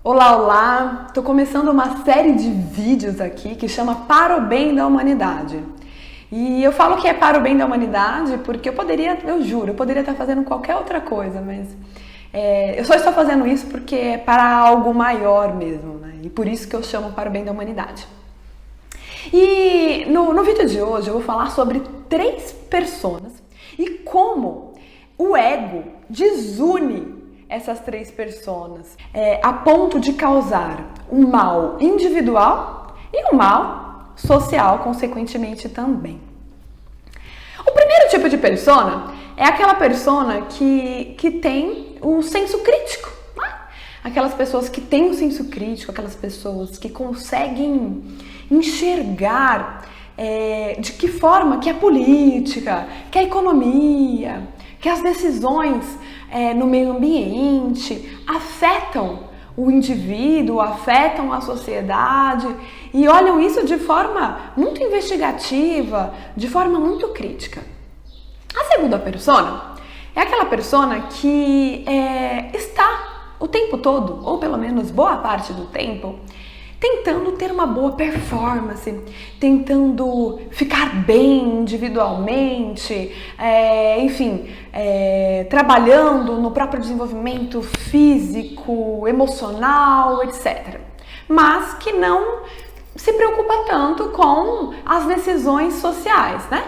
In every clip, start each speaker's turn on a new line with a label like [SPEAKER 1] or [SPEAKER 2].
[SPEAKER 1] Olá, olá! Tô começando uma série de vídeos aqui que chama Para o Bem da Humanidade. E eu falo que é para o bem da humanidade porque eu juro, eu poderia estar fazendo qualquer outra coisa, mas eu só estou fazendo isso porque é para algo maior mesmo, né? E por isso que eu chamo Para o Bem da Humanidade. E no vídeo de hoje eu vou falar sobre 3 personas e como o ego desune essas 3 personas a ponto de causar um mal individual e um mal social, consequentemente também. O primeiro tipo de persona é aquela persona que tem o senso crítico. Né? Aquelas pessoas que têm o senso crítico, aquelas pessoas que conseguem enxergar de que forma que a política, que a economia, que as decisões no meio ambiente afetam o indivíduo, afetam a sociedade e olham isso de forma muito investigativa, de forma muito crítica. A segunda persona é aquela persona que está o tempo todo, ou pelo menos boa parte do tempo, tentando ter uma boa performance, tentando ficar bem individualmente, trabalhando no próprio desenvolvimento físico, emocional, etc. Mas que não se preocupa tanto com as decisões sociais, né?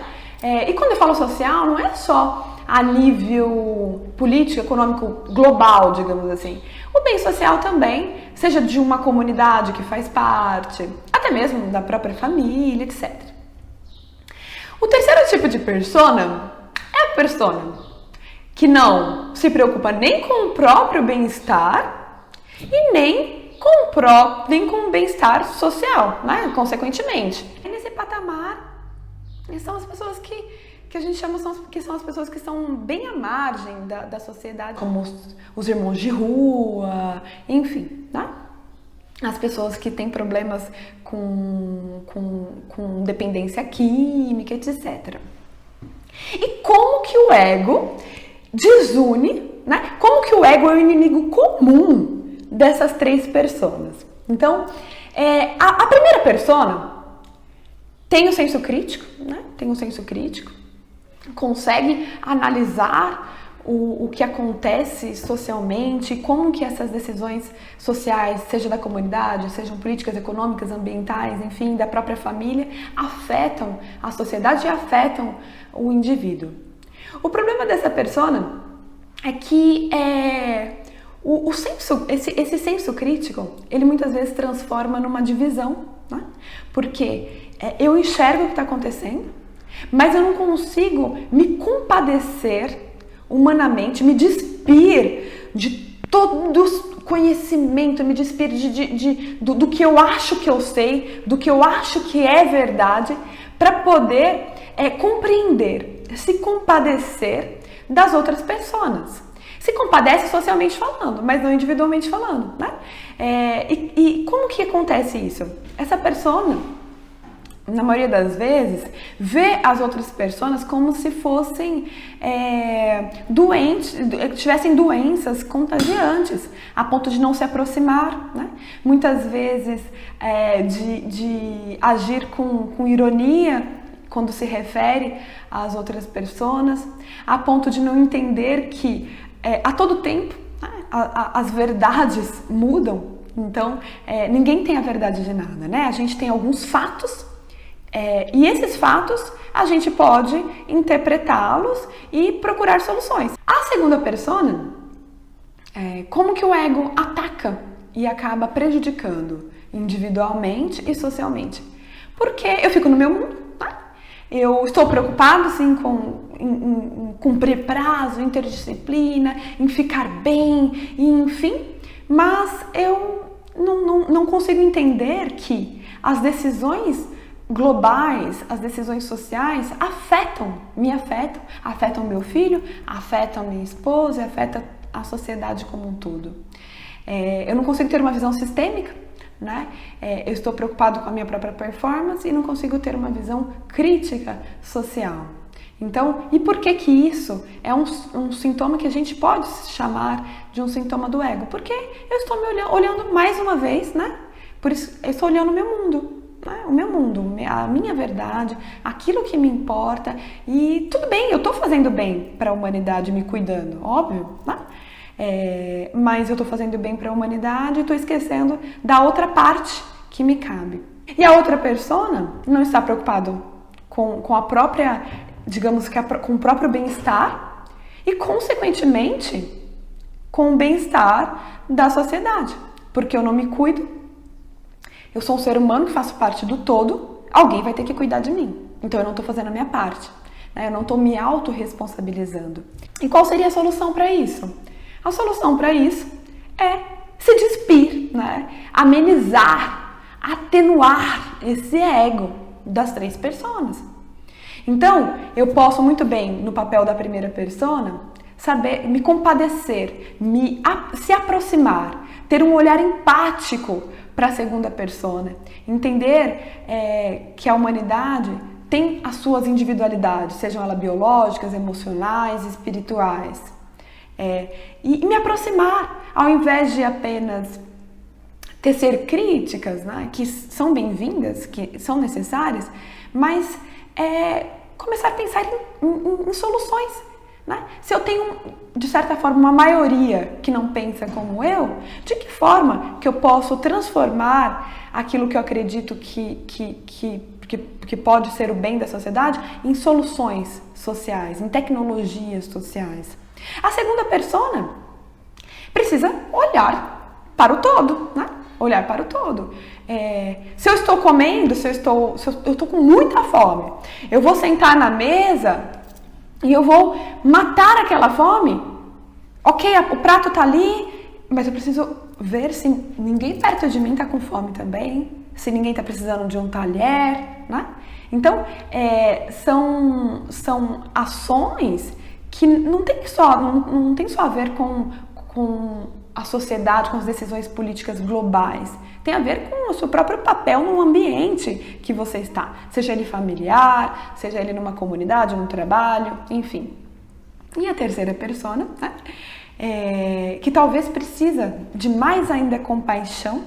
[SPEAKER 1] E quando eu falo social, não é só a nível político, econômico, global, digamos assim. O bem social também, seja de uma comunidade que faz parte, até mesmo da própria família, etc. O terceiro tipo de persona é a persona que não se preocupa nem com o próprio bem-estar e nem com o bem-estar social, né? Consequentemente. E nesse patamar, são as pessoas que a gente chama que são as pessoas que estão bem à margem da sociedade, como os irmãos de rua, enfim, né? As pessoas que têm problemas com dependência química, etc. E como que o ego desune, né? Como que o ego é o inimigo comum dessas 3 personas? Então, a primeira persona tem o senso crítico, né? Tem um senso crítico, consegue analisar o que acontece socialmente, como que essas decisões sociais, seja da comunidade, sejam políticas, econômicas, ambientais, enfim, da própria família, afetam a sociedade e afetam o indivíduo. O problema dessa persona é que esse senso crítico, ele muitas vezes transforma numa divisão, né? Porque eu enxergo o que está acontecendo, mas eu não consigo me compadecer humanamente, me despir de todo conhecimento, me despir do que eu acho que eu sei, do que eu acho que é verdade, para poder compreender, se compadecer das outras pessoas. Se compadece socialmente falando, mas não individualmente falando, né? E como que acontece isso? Essa persona, na maioria das vezes, vê as outras pessoas como se fossem doentes, tivessem doenças contagiantes, a ponto de não se aproximar, né? Muitas vezes de agir com ironia quando se refere às outras pessoas, a ponto de não entender que a todo tempo, né, as verdades mudam. Então, ninguém tem a verdade de nada, né? A gente tem alguns fatos, e esses fatos a gente pode interpretá-los e procurar soluções. A segunda persona, como que o ego ataca e acaba prejudicando individualmente e socialmente? Porque eu fico no meu mundo, tá? Eu estou preocupado sim em cumprir prazo, interdisciplina, em ficar bem, enfim, mas eu não consigo entender que as decisões globais, as decisões sociais me afetam meu filho, afetam minha esposa, afetam a sociedade como um todo. Eu não consigo ter uma visão sistêmica, né? Eu estou preocupado com a minha própria performance e não consigo ter uma visão crítica social. Então, e por que que isso é um sintoma que a gente pode chamar de um sintoma do ego? Porque eu estou me olhando mais uma vez, né? Por isso, eu estou olhando o meu mundo, né? O meu mundo, a minha verdade, aquilo que me importa. E tudo bem, eu estou fazendo bem para a humanidade, me cuidando, óbvio, né? Mas eu estou fazendo bem para a humanidade e estou esquecendo da outra parte que me cabe. E a outra persona não está preocupado com a própria, digamos que com o próprio bem-estar e, consequentemente, com o bem-estar da sociedade. Porque eu não me cuido, eu sou um ser humano que faço parte do todo, alguém vai ter que cuidar de mim. Então eu não estou fazendo a minha parte, né? Eu não estou me autorresponsabilizando. E qual seria a solução para isso? A solução para isso é se despir, né? Amenizar, atenuar esse ego das três personas. Então, eu posso muito bem, no papel da primeira persona, saber me compadecer, se aproximar, ter um olhar empático para a segunda persona, entender que a humanidade tem as suas individualidades, sejam elas biológicas, emocionais, espirituais, e me aproximar, ao invés de apenas tecer críticas, né, que são bem-vindas, que são necessárias, mas começar a pensar em soluções. Né? Se eu tenho, de certa forma, uma maioria que não pensa como eu, de que forma que eu posso transformar aquilo que eu acredito que pode ser o bem da sociedade em soluções sociais, em tecnologias sociais? A segunda persona precisa olhar para o todo, né? Olhar para o todo. Se eu estou comendo, se eu estou com muita fome, eu vou sentar na mesa e eu vou matar aquela fome. Ok, o prato tá ali, mas eu preciso ver se ninguém perto de mim tá com fome também, se ninguém tá precisando de um talher, né? Então, são ações que não tem só a ver com a sociedade, com as decisões políticas globais. Tem a ver com o seu próprio papel no ambiente que você está. Seja ele familiar, seja ele numa comunidade, num trabalho, enfim. E a terceira persona, né? Que talvez precisa de mais ainda compaixão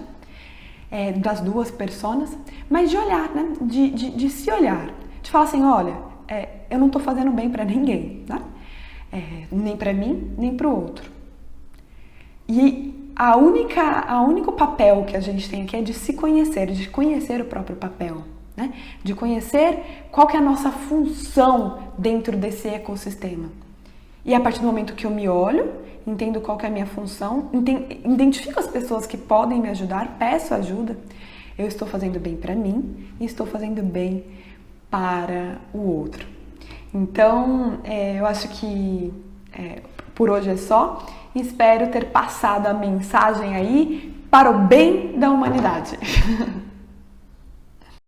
[SPEAKER 1] das duas personas, mas de olhar, né? De se olhar. De falar assim, olha, eu não estou fazendo bem para ninguém, né? Nem para mim, nem para o outro. E o único papel que a gente tem aqui é de se conhecer, de conhecer o próprio papel, né? De conhecer qual que é a nossa função dentro desse ecossistema. E a partir do momento que eu me olho, entendo qual que é a minha função, identifico as pessoas que podem me ajudar, peço ajuda, eu estou fazendo bem para mim e estou fazendo bem para o outro. Então, eu acho que por hoje é só. Espero ter passado a mensagem aí para o bem da humanidade.